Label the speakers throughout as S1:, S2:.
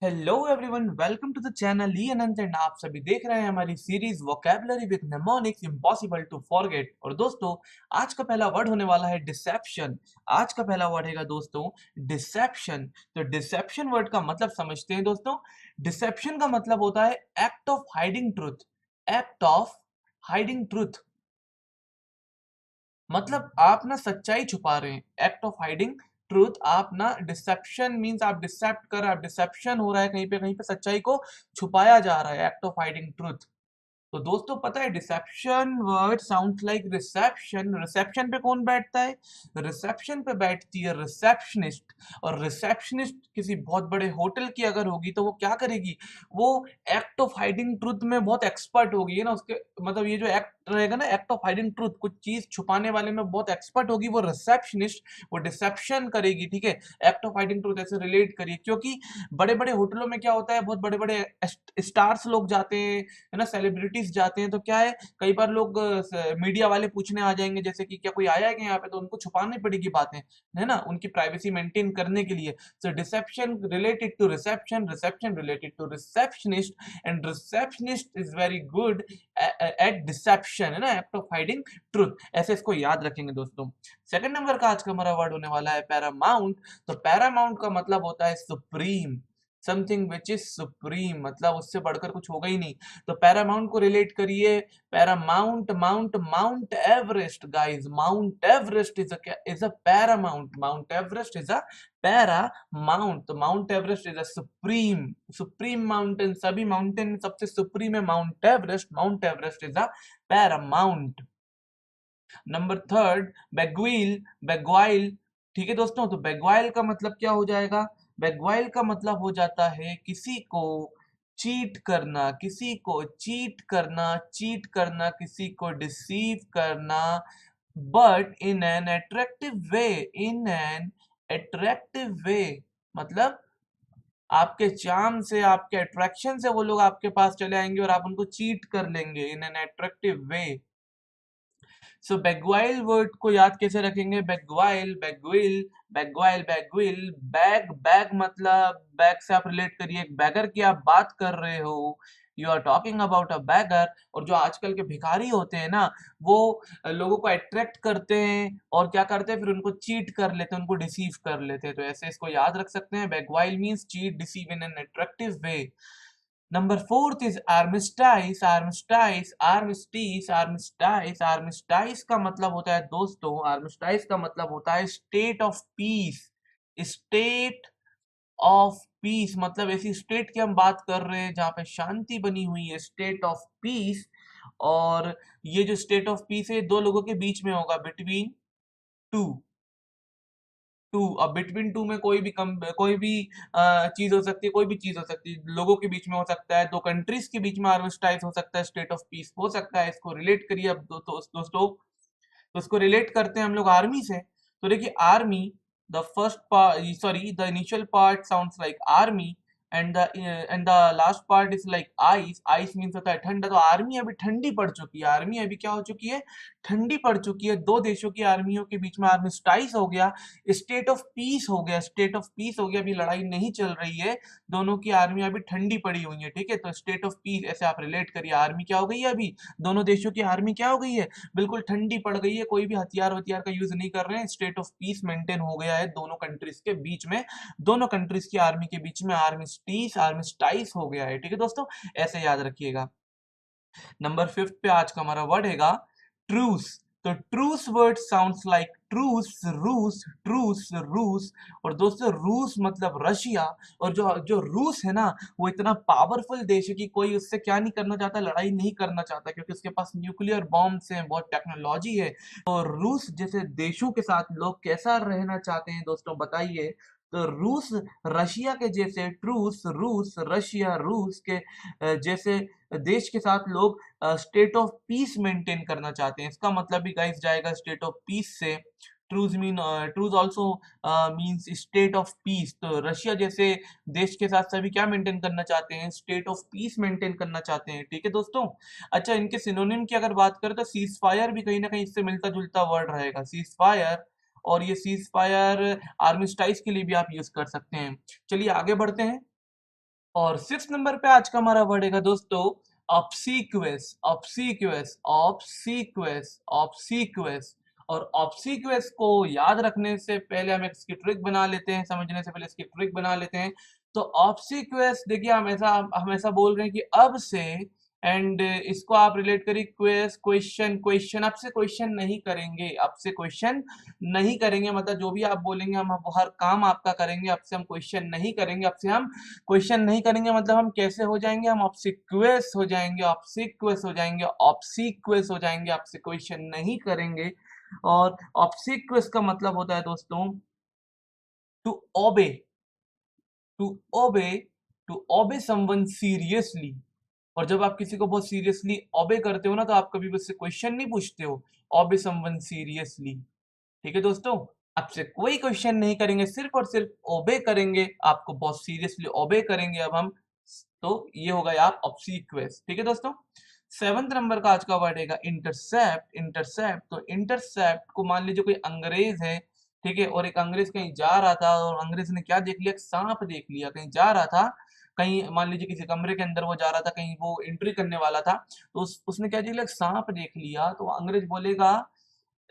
S1: Hello everyone, welcome to the channel ई Anant and आप सभी देख रहे हैं हमारी series vocabulary with mnemonics impossible to forget. और दोस्तों, आज का पहला वर्ड होने वाला है डिसेप्शन। आज का पहला वर्ड है दोस्तों डिसेप्शन। तो डिसेप्शन वर्ड का मतलब समझते हैं दोस्तों। डिसेप्शन का मतलब होता है act of hiding truth. Act of hiding truth मतलब आप ना सच्चाई छुपा रहे हैं। एक्ट ऑफ हाइडिंग ट्रूथ, आप ना डिसेप्शन मींस आप डिसेप्ट कर रहे हैं, आप डिसेप्शन हो रहा है, कहीं पे सच्चाई को छुपाया जा रहा है। Act of hiding truth. तो दोस्तों पता है deception word sound like reception. Reception पे कौन बैठता है? रिसेप्शन पे बैठती है रिसेप्शनिस्ट। और रिसेप्शनिस्ट किसी बहुत बड़े होटल की अगर होगी तो वो क्या करेगी? वो एक्ट ऑफ हाइडिंग ट्रूथ में बहुत एक्सपर्ट होगी, है ना। उसके मतलब ये जो एक्ट रहेगा ना, एक्ट ऑफ हाइडिंग ट्रूथ, कुछ चीज छुपाने वाले में बहुत एक्सपर्ट होगी वो रिसेप्शनिस्ट। वो डिसेप्शन करेगी, ठीक है। एक्ट ऑफ हाइडिंग ट्रूथ ऐसे रिलेट करिए, क्योंकि बड़े बड़े होटलों में क्या होता है, बहुत बड़े बड़े स्टार्स लोग जाते हैं, है ना, सेलिब्रिटीज जाते हैं। तो क्या है, कई बार लोग मीडिया वाले पूछने आ जाएंगे जैसे कि क्या कोई आया है क्या यहाँ पे, तो उनको छुपानी पड़ेगी बातें, है ना, उनकी प्राइवेसी मेंटेन करने के लिए। So deception related to reception, reception related to receptionist, and receptionist is very good at deception, है ना, एक्ट ऑफ हाइडिंग ट्रूथ। ऐसे इसको याद रखेंगे दोस्तों। सेकंड नंबर का आज का हमारा वर्ड होने वाला है पैरामाउंट। तो पैरामाउंट का मतलब होता है supreme. Something which is supreme, मतलब उससे बढ़कर कुछ होगा ही नहीं। तो पैरामाउंट को रिलेट करिए। Paramount, mount, Mount Everest guys, Mount Everest is a paramount. Mount Everest is a paramount. तो Mount Everest is a supreme, supreme mountain. सभी माउंटेन में सबसे सुप्रीम है Mount Everest. Mount Everest is a paramount. Number third, beguile, beguile. ठीक है दोस्तों, तो बेग्वाइल का मतलब क्या हो जाएगा? बेग्वाइल का मतलब हो जाता है किसी को चीट करना, किसी को चीट करना, चीट करना, किसी को डिसीव करना, but in an attractive way. In an attractive way मतलब आपके चार्म से, आपके अट्रैक्शन से वो लोग आपके पास चले आएंगे और आप उनको चीट कर लेंगे in an attractive way. So beguile word को याद कैसे रखेंगे? Beguile, beguile, beguile, beguile. Bag, bag मतलब बैग से आप रिलेट करिए, एक बैगर की आप बात कर रहे हो। You are talking about a beggar. और जो आजकल के भिखारी होते हैं ना, वो लोगों को अट्रैक्ट करते हैं और क्या करते हैं, फिर उनको चीट कर लेते हैं, उनको डिसीव कर लेते हैं। तो ऐसे इसको याद रख सकते हैं। Beguile means cheat, deceive in an attractive way. Number fourth is armistice, armistice, armistice, armistice, armistice का मतलब होता है दोस्तों, armistice का मतलब होता है state of peace, state of peace मतलब ऐसी स्टेट की हम बात कर रहे हैं जहाँ पे शांति बनी हुई है, state of peace। और ये जो state of peace है दो लोगों के बीच में होगा, between two। टू, अब बिटवीन टू में कोई भी चीज हो सकती है, कोई भी चीज हो सकती है, लोगों के बीच में हो सकता है, दो कंट्रीज के बीच में आर्मिस्टाइज हो सकता है, स्टेट ऑफ पीस हो सकता है। इसको रिलेट करिए अब दोस्तों। तो इसको रिलेट करते हैं हम लोग आर्मी से। तो देखिए army, the first part, sorry, the initial part sounds like army, and the last part is like ice. Ice means होता है ठंडा। तो आर्मी अभी ठंडी पड़ चुकी है, आर्मी अभी क्या हो चुकी है? ठंडी पड़ चुकी है। दो देशों की आर्मियों के बीच में आर्मिस्टाइज हो गया, स्टेट ऑफ पीस हो गया, स्टेट ऑफ पीस हो गया। अभी लड़ाई नहीं चल रही है, दोनों की आर्मी अभी ठंडी पड़ी हुई है, ठीक है। तो स्टेट ऑफ पीस ऐसे आप रिलेट करिए। आर्मी क्या हो गई है अभी? दोनों देशों की आर्मी क्या हो गई है? बिल्कुल ठंडी पड़ गई है, कोई भी हथियार वथियार का यूज नहीं कर रहे हैं, स्टेट ऑफ पीस मेंटेन हो गया है दोनों कंट्रीज के बीच में। दोनों कंट्रीज की आर्मी के बीच में आर्मिस्टीस, आर्मिस्टाइस हो गया है, ठीक है दोस्तों। ऐसे याद रखिएगा। नंबर फिफ्थ पे आज का हमारा वर्ड हैगा ट्रूस। तो truce word sounds like truce, रूस, ट्रूस, रूस। और दोस्तों रूस मतलब रशिया। और जो जो रूस है ना, वो इतना पावरफुल देश है कि कोई उससे क्या नहीं करना चाहता, लड़ाई नहीं करना चाहता, क्योंकि उसके पास न्यूक्लियर बॉम्ब्स हैं, बहुत टेक्नोलॉजी है। तो रूस जैसे देशों के साथ लोग कैसा रहना चाहते हैं दोस्तों, बताइए। तो रूस रशिया के जैसे, ट्रूस, रूस, रशिया, रूस के जैसे देश के साथ लोग स्टेट ऑफ पीस मेंटेन करना चाहते हैं। इसका मतलब भी गाइस जाएगा स्टेट ऑफ पीस से। ट्रूज also means state of peace. तो रशिया जैसे देश के साथ सभी क्या मेंटेन करना चाहते हैं? स्टेट ऑफ पीस मेंटेन करना चाहते हैं, ठीक है दोस्तों। अच्छा, इनके सिनोनिम की अगर बात करें तो सीज फायर भी कहीं ना कहीं इससे मिलता जुलता वर्ड रहेगा, सीज फायर। और ये सीज फायर आर्मिस्टाइज के लिए भी आप यूज कर सकते हैं। चलिए आगे बढ़ते हैं। और 6 नंबर पे आज का हमारा वर्ड है दोस्तों ऑब्सीक्वेस। ऑब्सीक्वेस ऑब्सीक्वेस ऑब्सीक्वेस। और ऑब्सीक्वेस को याद रखने से पहले हम इसकी ट्रिक बना लेते हैं, समझने से पहले इसकी ट्रिक बना लेते हैं। तो ऑब्सीक्वेस देखिए हम ऐसा बोल रहे हैं कि अब से, एंड इसको आप रिलेट करिए क्वेश्चन क्वेश्चन। आपसे क्वेश्चन नहीं करेंगे, आपसे क्वेश्चन नहीं करेंगे, मतलब जो भी आप बोलेंगे हम हर काम आपका करेंगे, आपसे हम क्वेश्चन नहीं करेंगे। आपसे हम क्वेश्चन नहीं करेंगे मतलब हम कैसे हो जाएंगे, हम ऑब्सिक्वेस हो जाएंगे, ऑब्सिक्वेस हो जाएंगे, ऑब्सिक्वेस हो जाएंगे, आपसे क्वेश्चन नहीं करेंगे। और ऑब्सिक्वेस का मतलब होता है दोस्तों to obey, to obey, to obey someone seriously. और जब आप किसी को बहुत सीरियसली ओबे करते हो ना, तो आप कभी उससे क्वेश्चन नहीं पूछते हो, ओबे समवन सीरियसली। ठीक है दोस्तों, आपसे कोई क्वेश्चन नहीं करेंगे, सिर्फ और सिर्फ ओबे करेंगे, आपको बहुत सीरियसली ओबे करेंगे अब हम। तो ये हो गया आप ऑब्सीक्वेस। ठीक है दोस्तों, 7th नंबर का आज का वर्ड है इंटरसेप्ट। इंटरसेप्ट, तो इंटरसेप्ट को मान लीजिए कोई अंग्रेज है, ठीक है, और एक अंग्रेज कहीं जा रहा था और अंग्रेज ने क्या देख लिया, सांप देख लिया, कहीं जा रहा था, कहीं मान लीजिए किसी कमरे के अंदर वो जा रहा था, कहीं वो एंट्री करने वाला था, तो उसने क्या देख लिया, सांप देख लिया। तो अंग्रेज बोलेगा,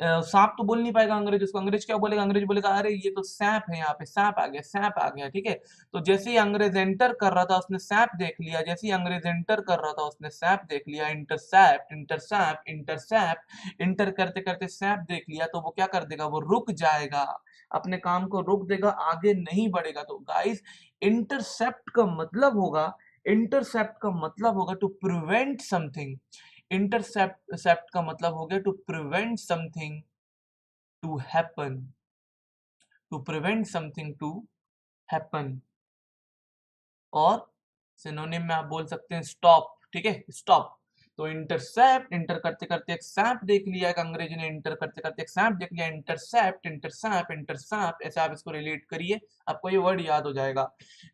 S1: सांप तो बोल नहीं पाएगा अंग्रेज, उसको अंग्रेज क्या बोलेगा, अंग्रेज बोलेगा अरे ये तो सैप है, यहाँ पे सैप आ गया, सैप आ गया। ठीक है, तो जैसे ही अंग्रेज एंटर कर रहा था उसने सैप देख लिया, जैसे ही अंग्रेज एंटर कर रहा था उसने सैप देख लिया। इंटरसेप्ट इंटरसेप्ट इंटरसेप्ट, इंटर करते करते सैप देख लिया, तो वो क्या कर देगा, वो रुक जाएगा, अपने काम को रोक देगा, आगे नहीं बढ़ेगा। तो गाइस, इंटरसेप्ट का मतलब होगा, इंटरसेप्ट का मतलब होगा टू प्रिवेंट समथिंग। इंटरसेप्ट का मतलब हो गया to prevent something to happen, to prevent something to happen. और सिनोनिम में आप बोल सकते हैं स्टॉप। ठीक है, स्टॉप। तो इंटरसेप्ट, इंटर करते करते एक सैप देख लिया, एक अंग्रेजी ने इंटर करते करते एक सैप देख लिया, इंटरसेप्ट इंटरसेप्ट इंटरसेप्ट, ऐसे आप इसको रिलेट करिए, आपको ये वर्ड याद हो जाएगा।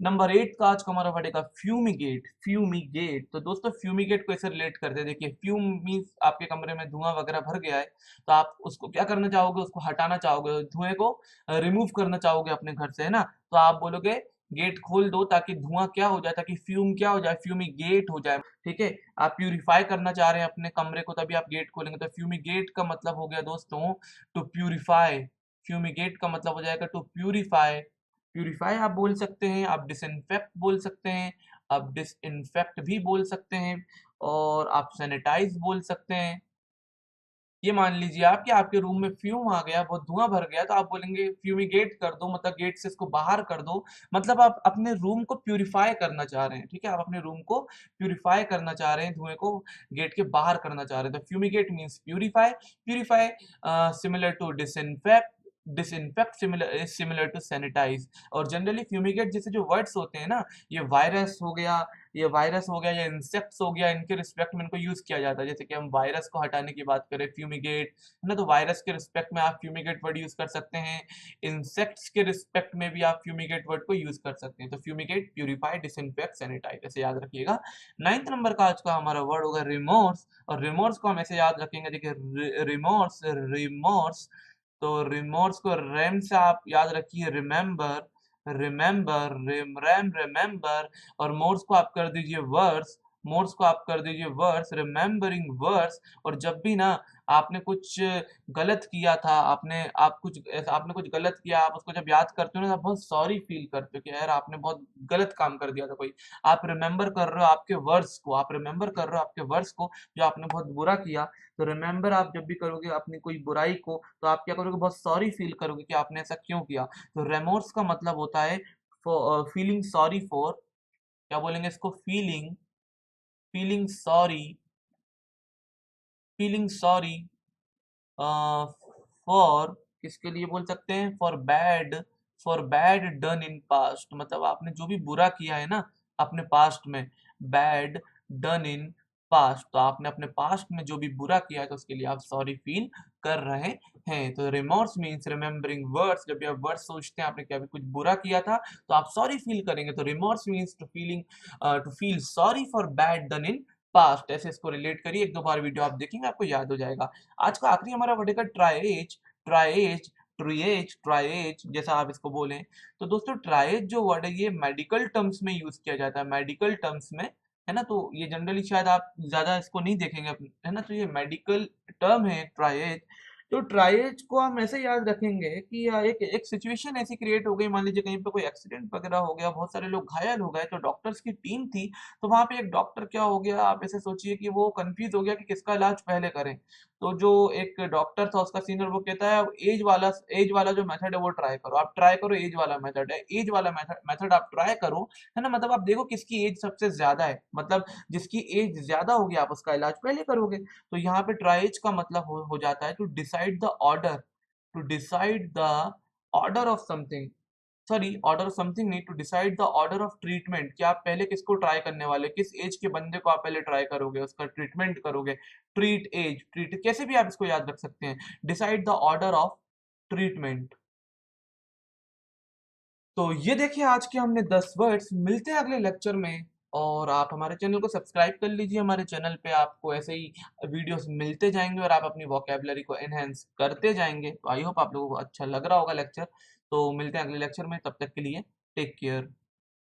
S1: नंबर 8 का आज का हमारा वर्ड है फ्यूमिगेट। फ्यूमिगेट, तो दोस्तों फ्यूमिगेट को ऐसे रिलेट करते हैं, देखिए फ्यूम मींस आपके कमरे में धुआं वगैरह भर गया है, तो आप उसको क्या करना चाहोगे, उसको हटाना चाहोगे, धुएं को रिमूव करना चाहोगे अपने घर से, है ना। तो आप बोलोगे गेट खोल दो, ताकि धुआं क्या हो जाए, ताकि फ्यूम क्या हो जाए, फ्यूमिगेट हो जाए। ठीक है, आप प्यूरिफाई करना चाह रहे हैं अपने कमरे को, तभी आप गेट खोलेंगे। तो फ्यूमिगेट का मतलब हो गया दोस्तों टू प्यूरिफाई। फ्यूमिगेट का मतलब हो जाएगा टू प्यूरिफाई। प्यूरिफाई आप बोल सकते हैं, आप डिसइंफेक्ट बोल सकते हैं, आप डिसइंफेक्ट भी बोल सकते हैं, और आप सैनिटाइज बोल सकते हैं। ये मान लीजिए आप कि आपके रूम में फ्यूम आ गया, बहुत धुआं भर गया, तो आप बोलेंगे फ्यूमिगेट कर दो, मतलब गेट से इसको बाहर कर दो, मतलब आप अपने रूम को प्यूरिफाई करना चाह रहे हैं। ठीक है, आप अपने रूम को प्यूरिफाई करना चाह रहे हैं, धुएं को गेट के बाहर करना चाह रहे हैं। तो fumigate means purify. Purify similar to disinfect, disinfect similar to sanitise. और जनरली फ्यूमिगेट जैसे जो वर्ड्स होते हैं ना, ये वायरस हो गया, ये वायरस हो गया या इंसेक्ट्स हो गया, इनके रिस्पेक्ट में इनको यूज किया जाता है। जैसे कि हम वायरस को हटाने की बात करें फ्यूमिगेट, है ना, तो वायरस के रिस्पेक्ट में आप फ्यूमिगेट वर्ड यूज कर सकते हैं। इंसेक्ट्स के रिस्पेक्ट में भी आप फ्यूमिगेट वर्ड को यूज कर सकते हैं। तो फ्यूमिगेट, प्यूरिफाई, डिसइंफेक्ट, सैनिटाइज, ऐसे याद रखिएगा। 9th नंबर का आज का हमारा वर्ड होगा रिमोर्स। और रिमोर्स को हम ऐसे याद रखेंगे, देखिए रिमोर्स, रिमोर्स, तो रिमोर्स को रेम से आप याद रखिए remember, remember, rim ram remember. और मोर्स को आप कर दीजिए वर्स, मोर्स को आप कर दीजिए वर्स, रिमेम्बरिंग वर्स। और जब भी ना आपने कुछ गलत किया था, आपने कुछ गलत किया, आप उसको जब याद करते हो ना, आप बहुत सॉरी फील करते हो कि यार आपने बहुत गलत काम कर दिया था कोई। आप रिमेम्बर कर रहे हो आपके वर्ड्स को, आप रिमेम्बर कर रहे हो आपके वर्ड्स को, जो आपने बहुत बुरा किया। तो रिमेम्बर आप जब भी करोगे अपनी कोई बुराई को, तो आप क्या करोगे, बहुत सॉरी फील करोगे कि आपने ऐसा क्यों किया। तो रेमोर्स का मतलब होता है फीलिंग सॉरी फॉर, क्या बोलेंगे इसको, feeling, feeling sorry, feeling sorry for, किसके लिए बोल सकते हैं, for bad done in past, मतलब आपने जो भी बुरा किया है ना अपने पास्ट में, बैड डन इन पास्ट, तो आपने अपने पास्ट में जो भी बुरा किया है, तो उसके लिए आप सॉरी फील कर रहे हैं। तो रिमोर्स मीन्स रिमेम्बरिंग वर्ड्स, जब भी आप वर्ड्स सोचते हैं आपने क्या भी कुछ बुरा किया था, तो आप सॉरी फील करेंगे। तो remorse means to feel sorry for bad done in past. ऐसे इसको रिलेट करिए, एक दो बार वीडियो आप देखेंगे आपको याद हो जाएगा। आज का आखिरी हमारा वर्ड है ट्राइएज। ट्राइएज, ट्रिएज, ट्राइएज जैसा आप इसको बोलें। तो दोस्तों ट्राइएज जो वर्ड है ये मेडिकल टर्म्स में यूज किया जाता है, मेडिकल टर्म्स में, है ना। तो ये जनरली शायद आप ज्यादा इसको नहीं देखेंगे है ना। तो ये मेडिकल टर्म है ट्राइएज। तो ट्राइएज को हम ऐसे याद रखेंगे कि एक एक सिचुएशन ऐसी क्रिएट हो गई, मान लीजिए कहीं पे कोई एक्सीडेंट वगैरह हो गया, बहुत सारे लोग घायल हो गए, तो डॉक्टर्स की टीम थी। तो वहां पे एक डॉक्टर क्या हो गया, आप ऐसे सोचिए कि वो कंफ्यूज हो गया कि किसका इलाज पहले करें। तो जो एक डॉक्टर था उसका सीनियर वो कहता है एज वाला जो मेथड है वो ट्राई करो, आप ट्राई करो, एज वाला मेथड है, एज वाला मेथड आप ट्राई करो, है ना। मतलब आप देखो किसकी एज सबसे ज्यादा है, मतलब जिसकी एज ज्यादा होगी आप उसका इलाज पहले करोगे। तो यहाँ पे ट्राइज का मतलब हो जाता है to decide the order, to decide the order of something, sorry order of something नहीं, to decide the order of treatment, कि आप पहले किसको ट्राई करने वाले, किस एज के बंदे को आप पहले ट्राई करोगे, उसका ट्रीटमेंट करोगे। ट्रीट एज, ट्रीट कैसे भी आप इसको याद रख सकते हैं, decide the order of treatment. तो ये देखिए आज के हमने 10 वर्ड्स, मिलते हैं अगले लेक्चर में। और आप हमारे चैनल को सब्सक्राइब कर लीजिए, हमारे चैनल पे आपको ऐसे ही वीडियोस मिलते जाएंगे और आप अपनी वोकेबलरी को एनहेंस करते जाएंगे। तो आई होप आप लोगों को अच्छा लग रहा होगा लेक्चर। तो मिलते हैं अगले लेक्चर में, तब तक के लिए टेक केयर।